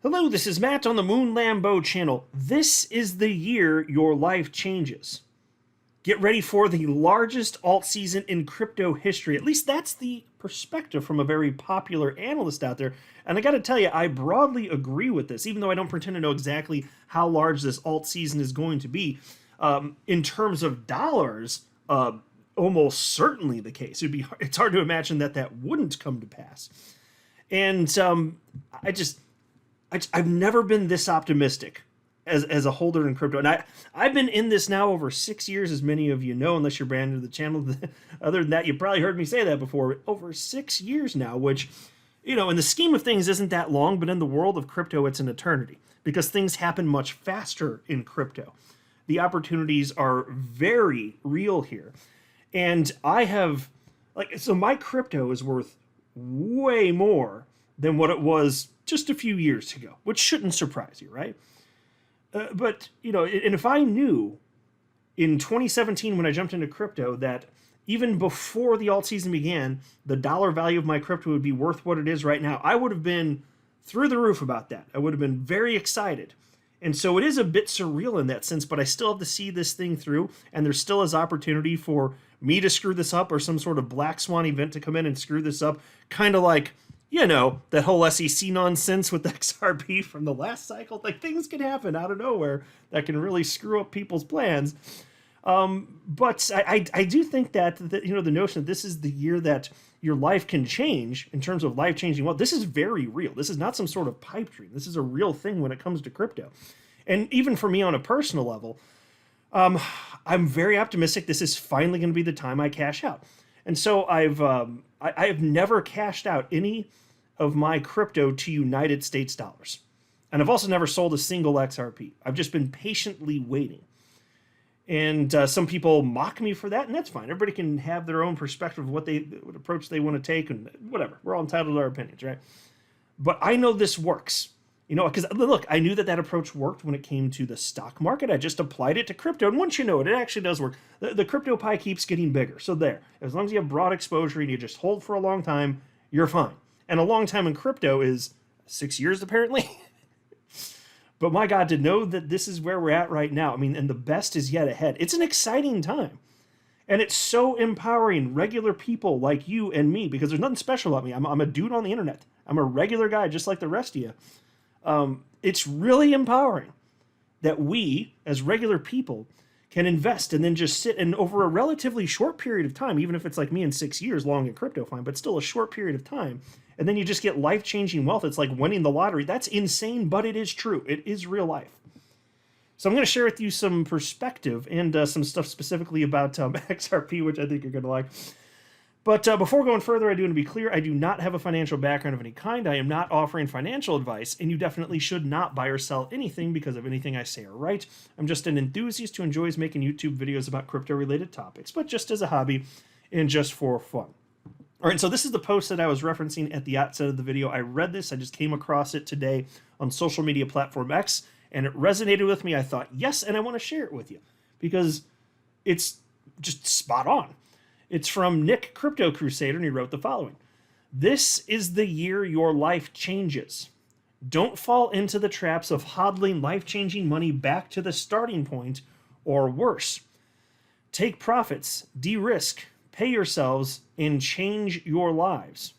Hello, this is Matt on the Moon Lambo channel. This is the year your life changes. Get ready for the largest alt season in crypto history. At least that's the perspective from a very popular analyst out there. And I got to tell you, I broadly agree with this, even though I don't pretend to know exactly how large this alt season is going to be. In terms of dollars, almost certainly the case. It's hard to imagine that wouldn't come to pass. And I've never been this optimistic as a holder in crypto. And I've been in this now over 6 years, as many of you know, unless you're brand new to the channel. Other than that, you probably heard me say that before. Over 6 years now, which, in the scheme of things isn't that long, but in the world of crypto, it's an eternity because things happen much faster in crypto. The opportunities are very real here. And my crypto is worth way more than what it was just a few years ago, which shouldn't surprise you, right? But and if I knew in 2017 when I jumped into crypto that even before the alt season began, the dollar value of my crypto would be worth what it is right now, I would have been through the roof about that. I would have been very excited. And so it is a bit surreal in that sense, but I still have to see this thing through, and there still is opportunity for me to screw this up or some sort of black swan event to come in and screw this up, kind of like that whole SEC nonsense with XRP from the last cycle. Like, things can happen out of nowhere that can really screw up people's plans. But I do think that the notion that this is the year that your life can change in terms of life-changing wealth, this is very real. This is not some sort of pipe dream. This is a real thing when it comes to crypto. And even for me on a personal level, I'm very optimistic this is finally going to be the time I cash out. And so I've never cashed out any of my crypto to United States dollars. And I've also never sold a single XRP. I've just been patiently waiting. And some people mock me for that, and that's fine. Everybody can have their own perspective of what approach they want to take, and whatever. We're all entitled to our opinions, right? But I know this works. Because look, I knew that approach worked when it came to the stock market. I just applied it to crypto, and once you know it, it actually does work. The crypto pie keeps getting bigger. So there, as long as you have broad exposure and you just hold for a long time, you're fine. And a long time in crypto is 6 years, apparently. But my God, to know that this is where we're at right now, and the best is yet ahead. It's an exciting time. And it's so empowering regular people like you and me, because there's nothing special about me. I'm a dude on the internet. I'm a regular guy just like the rest of you. It's really empowering that we, as regular people, can invest and then just sit and over a relatively short period of time, even if it's like me in 6 years long in crypto, fine, but still a short period of time, and then you just get life-changing wealth. It's like winning the lottery. That's insane, but it is true. It is real life. So I'm going to share with you some perspective and some stuff specifically about XRP, which I think you're going to like. But before going further, I do want to be clear, I do not have a financial background of any kind. I am not offering financial advice, and you definitely should not buy or sell anything because of anything I say or write. I'm just an enthusiast who enjoys making YouTube videos about crypto-related topics, but just as a hobby and just for fun. All right, so this is the post that I was referencing at the outset of the video. I read this. I just came across it today on social media platform X, and it resonated with me. I thought, yes, and I want to share it with you because it's just spot on. It's from Nick Crypto Crusader, and he wrote the following. This is the year your life changes. Don't fall into the traps of hodling life-changing money back to the starting point or worse. Take profits, de-risk, pay yourselves, and change your lives.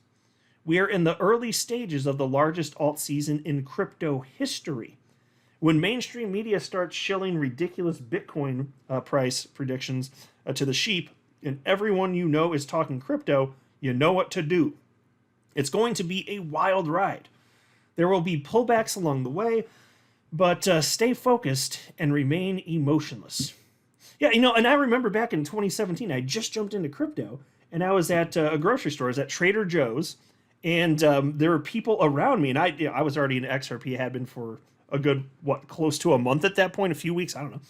We are in the early stages of the largest alt season in crypto history. When mainstream media starts shilling ridiculous Bitcoin price predictions to the sheep, and everyone you know is talking crypto, you know what to do. It's going to be a wild ride. There will be pullbacks along the way, but stay focused and remain emotionless. Yeah, and I remember back in 2017, I just jumped into crypto, and I was at a grocery store. I was at Trader Joe's, and there were people around me, and I was already in XRP, had been for a good, close to a month at that point, a few weeks, I don't know.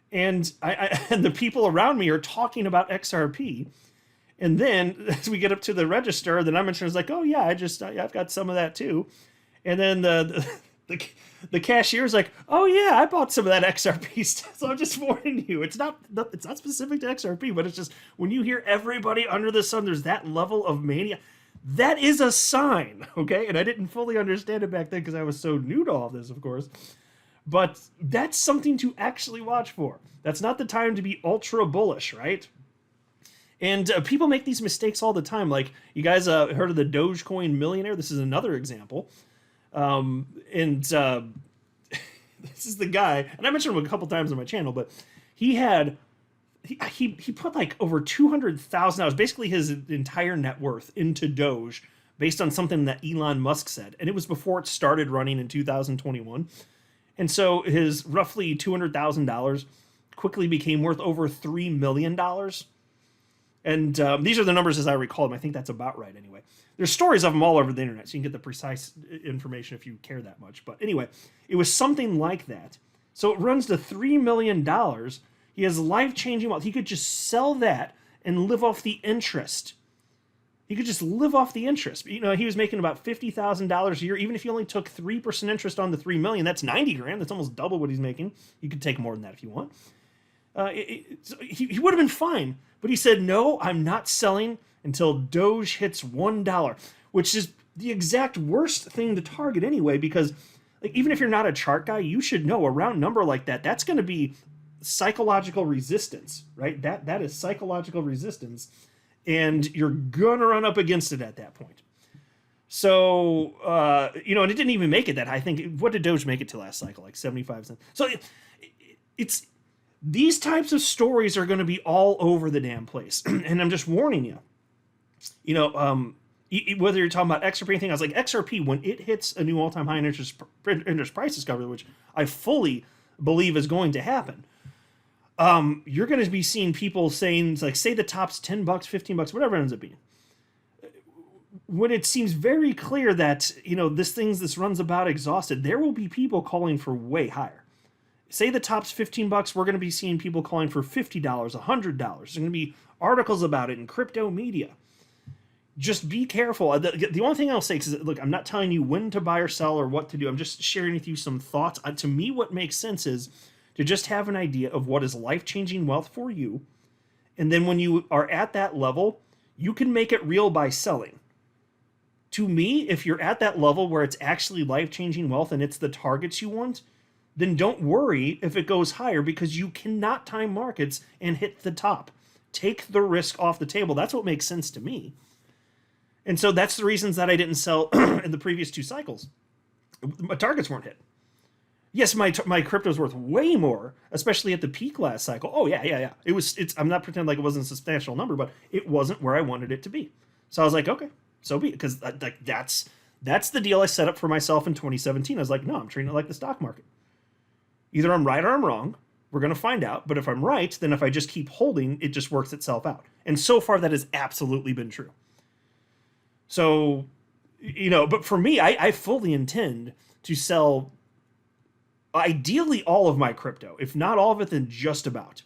And and the people around me are talking about XRP, and then as we get up to the register, then I'm mentioning, like, oh yeah, I've got some of that too, and then the cashier's like, oh yeah, I bought some of that XRP stuff. So I'm just warning you, it's not specific to XRP, but it's just when you hear everybody under the sun, there's that level of mania. That is a sign, okay? And I didn't fully understand it back then because I was so new to all this, of course. But that's something to actually watch for. That's not the time to be ultra bullish, right? And people make these mistakes all the time. Like, you guys heard of the Dogecoin millionaire? This is another example. And this is the guy, and I mentioned him a couple times on my channel, but he put like over $200,000, basically his entire net worth, into Doge based on something that Elon Musk said. And it was before it started running in 2021. And so his roughly $200,000 quickly became worth over $3 million. And these are the numbers as I recall them. I think that's about right anyway. There's stories of them all over the internet, so you can get the precise information if you care that much. But anyway, it was something like that. So it runs to $3 million. He has life-changing wealth. He could just sell that and live off the interest. He could just live off the interest. You know, he was making about $50,000 a year. Even if you only took 3% interest on the $3 million, that's 90 grand. That's almost double what he's making. You could take more than that if you want. He would have been fine. But he said, no, I'm not selling until Doge hits $1, which is the exact worst thing to target anyway, because like, even if you're not a chart guy, you should know a round number like that, that's going to be psychological resistance, right? That is psychological resistance, and you're going to run up against it at that point. So, you know, and it didn't even make it that high. I think, what did Doge make it to last cycle? Like 75 cents. So it's these types of stories are going to be all over the damn place. And I'm just warning you. You know, whether you're talking about XRP or anything, I was like, XRP, when it hits a new all-time high in interest price discovery, which I fully believe is going to happen, you're going to be seeing people saying, like, say the top's $10, $15, whatever it ends up being. When it seems very clear that, you know, this runs about exhausted, there will be people calling for way higher. Say the top's $15, we're going to be seeing people calling for $50, $100. There's going to be articles about it in crypto media. Just be careful. The only thing I'll say is, look, I'm not telling you when to buy or sell or what to do. I'm just sharing with you some thoughts. To me, what makes sense is to just have an idea of what is life-changing wealth for you. And then when you are at that level, you can make it real by selling. To me, if you're at that level where it's actually life-changing wealth and it's the targets you want, then don't worry if it goes higher, because you cannot time markets and hit the top. Take the risk off the table. That's what makes sense to me. And so that's the reasons that I didn't sell in the previous two cycles. My targets weren't hit. Yes, my crypto's worth way more, especially at the peak last cycle. Oh yeah. I'm not pretending like it wasn't a substantial number, but it wasn't where I wanted it to be. So I was like, okay, so be it, because like that's the deal I set up for myself in 2017. I was like, no, I'm treating it like the stock market. Either I'm right or I'm wrong. We're going to find out. But if I'm right, then if I just keep holding, it just works itself out. And so far, that has absolutely been true. So, you know, but for me, I fully intend to sell ideally all of my crypto. If not all of it, then just about.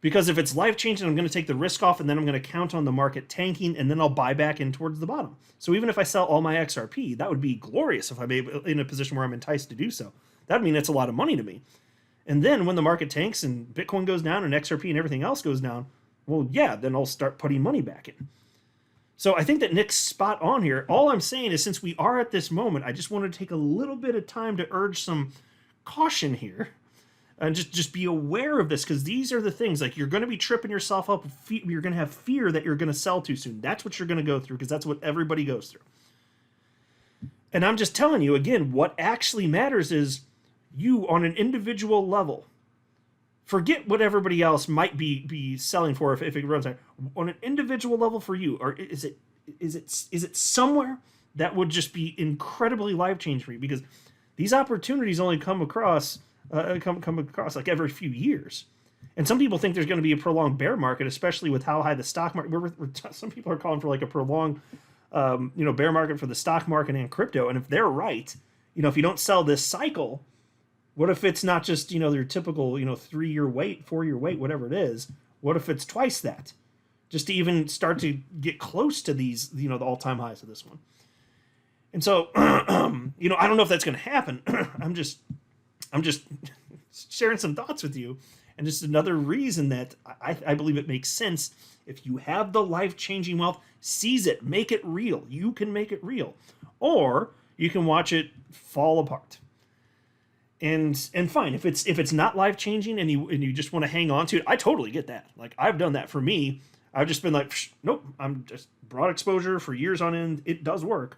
Because if it's life-changing, I'm going to take the risk off, and then I'm going to count on the market tanking, and then I'll buy back in towards the bottom. So even if I sell all my XRP, that would be glorious if I'm in a position where I'm enticed to do so. That'd mean it's a lot of money to me. And then when the market tanks and Bitcoin goes down and XRP and everything else goes down, well, yeah, then I'll start putting money back in. So I think that Nick's spot on here. All I'm saying is, since we are at this moment, I just wanted to take a little bit of time to urge some caution here. And just be aware of this, because these are the things, like, you're going to be tripping yourself up. You're going to have fear that you're going to sell too soon. That's what you're going to go through, because that's what everybody goes through. And I'm just telling you, again, what actually matters is you on an individual level. Forget what everybody else might be selling for if it runs out. On an individual level for you, or is it somewhere that would just be incredibly life-changing for you? Because these opportunities only come across like every few years. And some people think there's going to be a prolonged bear market, especially with how high the stock market. Some people are calling for like a prolonged bear market for the stock market and crypto. And if they're right, if you don't sell this cycle, what if it's not just, their typical, 3-year wait, 4-year wait, whatever it is? What if it's twice that? Just to even start to get close to these, the all-time highs of this one. And so, I don't know if that's going to happen. I'm just sharing some thoughts with you. And just another reason that I believe it makes sense, if you have the life-changing wealth, Seize it, make it real. You can make it real. Or you can watch it fall apart. And fine, if it's not life changing and you just want to hang on to it, I totally get that. Like, I've done that for me. I've just been like, nope, I'm just broad exposure for years on end. It does work.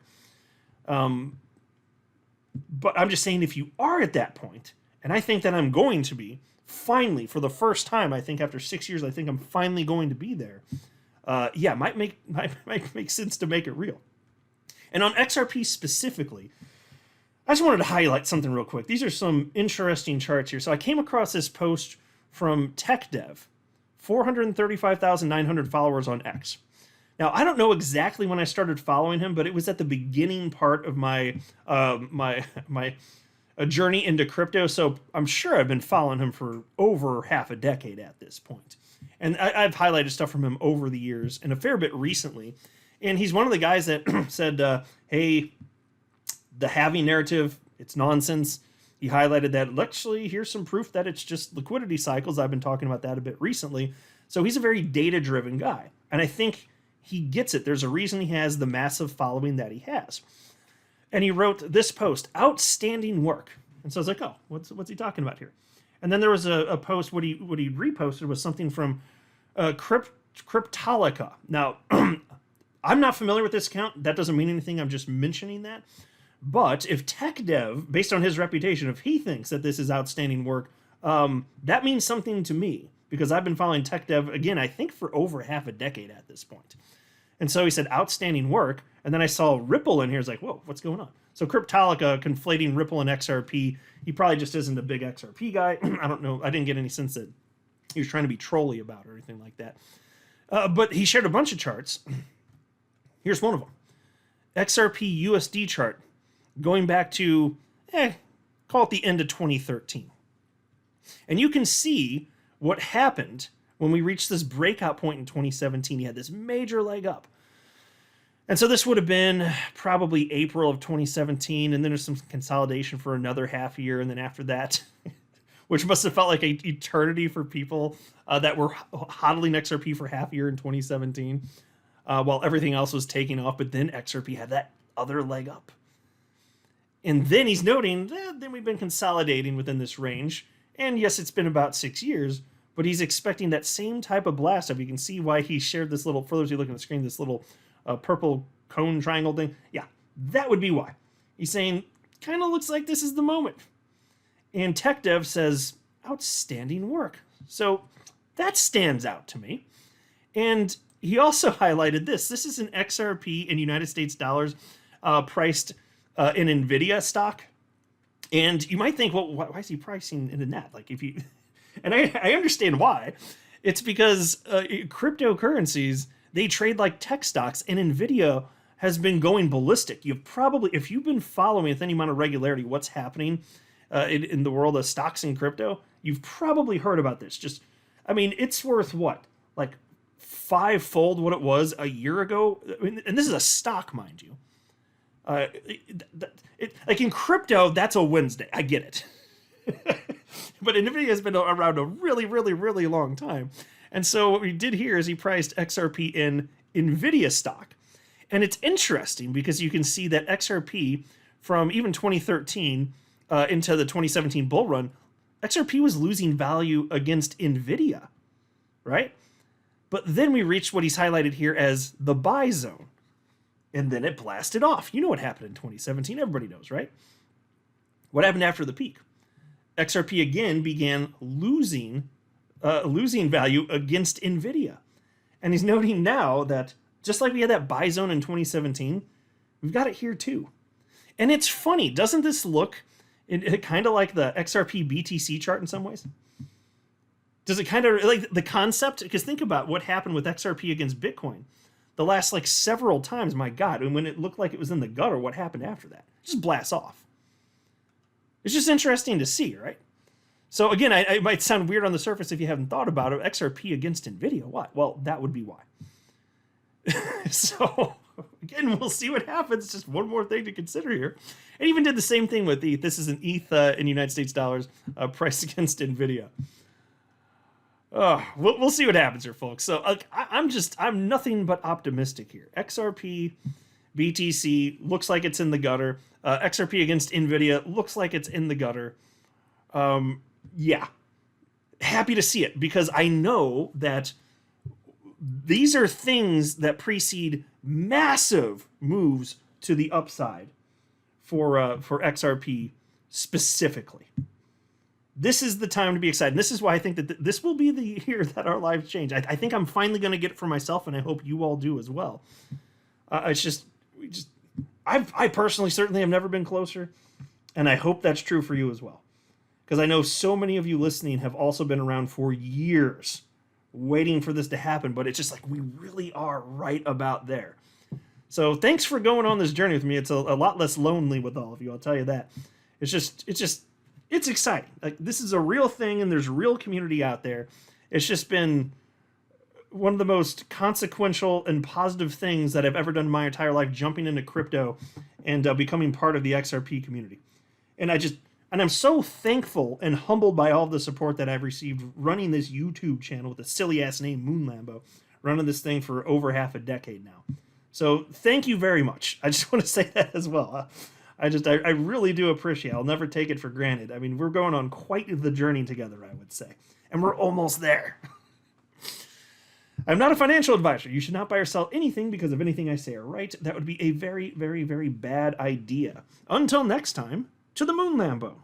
But I'm just saying, if you are at that point, and I think that I'm going to be, finally, for the first time, I think after 6 years, I think I'm finally going to be there. Yeah, might make sense to make it real. And on XRP specifically, I just wanted to highlight something real quick. These are some interesting charts here. So I came across this post from TechDev, 435,900 followers on X. Now, I don't know exactly when I started following him, but it was at the beginning part of my journey into crypto. So I'm sure I've been following him for over half a decade at this point. And I've highlighted stuff from him over the years and a fair bit recently. And he's one of the guys that said, hey, the halving narrative, it's nonsense. He highlighted that, actually, here's some proof that it's just liquidity cycles. I've been talking about that a bit recently. So he's a very data-driven guy. And I think he gets it. There's a reason he has the massive following that he has. And he wrote this post, outstanding work. And so I was like, oh, what's he talking about here? And then there was a post, what he reposted was something from Cryptolica. Now, I'm not familiar with this account. That doesn't mean anything. I'm just mentioning that. But if TechDev, based on his reputation, if he thinks that this is outstanding work, that means something to me, because I've been following TechDev, again, I think for over half a decade at this point. And so he said, outstanding work. And then I saw Ripple in here. I was like, whoa, what's going on? So Cryptolica conflating Ripple and XRP. He probably just isn't a big XRP guy. I don't know. I didn't get any sense that he was trying to be trolly about it or anything like that. But he shared a bunch of charts. Here's one of them. XRP USD chart going back to, call it the end of 2013. And you can see what happened when we reached this breakout point in 2017. He had this major leg up. And so this would have been probably April of 2017, and then there's some consolidation for another half year, and then after that, which must have felt like an eternity for people that were hodling XRP for half a year in 2017, while everything else was taking off, but then XRP had that other leg up. And then he's noting, then we've been consolidating within this range, and yes, it's been about 6 years, but he's expecting that same type of blast up. You can see why he shared this little, for those of you looking at the screen, this little purple cone triangle thing. Yeah, that would be why. He's saying, kind of looks like this is the moment. And TechDev says, outstanding work. So that stands out to me. And he also highlighted this. This is an XRP in United States dollars priced in NVIDIA stock. And you might think, well, why is he pricing it in that? Like, if you, and I understand why. It's because cryptocurrencies, they trade like tech stocks, and NVIDIA has been going ballistic. You've probably, if you've been following with any amount of regularity what's happening in the world of stocks and crypto, you've probably heard about this. Just, I mean, it's worth what? Like fivefold what it was a year ago? I mean, and this is a stock, mind you. Like in crypto, that's a Wednesday. I get it. But NVIDIA has been around a really, really, really long time. And so what we did here is he priced XRP in NVIDIA stock. And it's interesting because you can see that XRP from even 2013 into the 2017 bull run, XRP was losing value against NVIDIA, right? But then we reached what he's highlighted here as the buy zone. And then it blasted off. You know what happened in 2017. Everybody knows, right? What happened after the peak? XRP again began losing value against NVIDIA. And he's noting now that just like we had that buy zone in 2017, we've got it here too. And it's funny, doesn't this look kind of like the XRP BTC chart in some ways? Does it kind of like the concept? Because think about what happened with XRP against Bitcoin. The last like several times, my God, and when it looked like it was in the gutter, what happened after that? It just blasts off. It's just interesting to see, right? So again, it might sound weird on the surface if you haven't thought about it. XRP against NVIDIA, why? Well, that would be why. So again, we'll see what happens. Just one more thing to consider here. And even did the same thing with ETH. This is an ETH in United States dollars priced against NVIDIA. We'll see what happens here, folks. So I'm nothing but optimistic here. XRP, BTC looks like it's in the gutter. XRP against Nvidia looks like it's in the gutter. Yeah, happy to see it because I know that these are things that precede massive moves to the upside for XRP specifically. This is the time to be excited. And this is why I think that this will be the year that our lives change. I think I'm finally going to get it for myself, and I hope you all do as well. I personally certainly have never been closer, and I hope that's true for you as well. Because I know so many of you listening have also been around for years waiting for this to happen, but it's just like we really are right about there. So thanks for going on this journey with me. It's a lot less lonely with all of you, I'll tell you that. It's exciting. Like, this is a real thing, and there's a real community out there. It's just been one of the most consequential and positive things that I've ever done in my entire life, jumping into crypto and becoming part of the XRP community. And I'm so thankful and humbled by all the support that I've received running this YouTube channel with a silly ass name, Moon Lambo, running this thing for over half a decade now. So thank you very much. I just want to say that as well. I really do appreciate it. I'll never take it for granted. I mean, we're going on quite the journey together, I would say. And we're almost there. I'm not a financial advisor. You should not buy or sell anything because of anything I say or write. That would be a very, very, very bad idea. Until next time, to the Moon Lambo.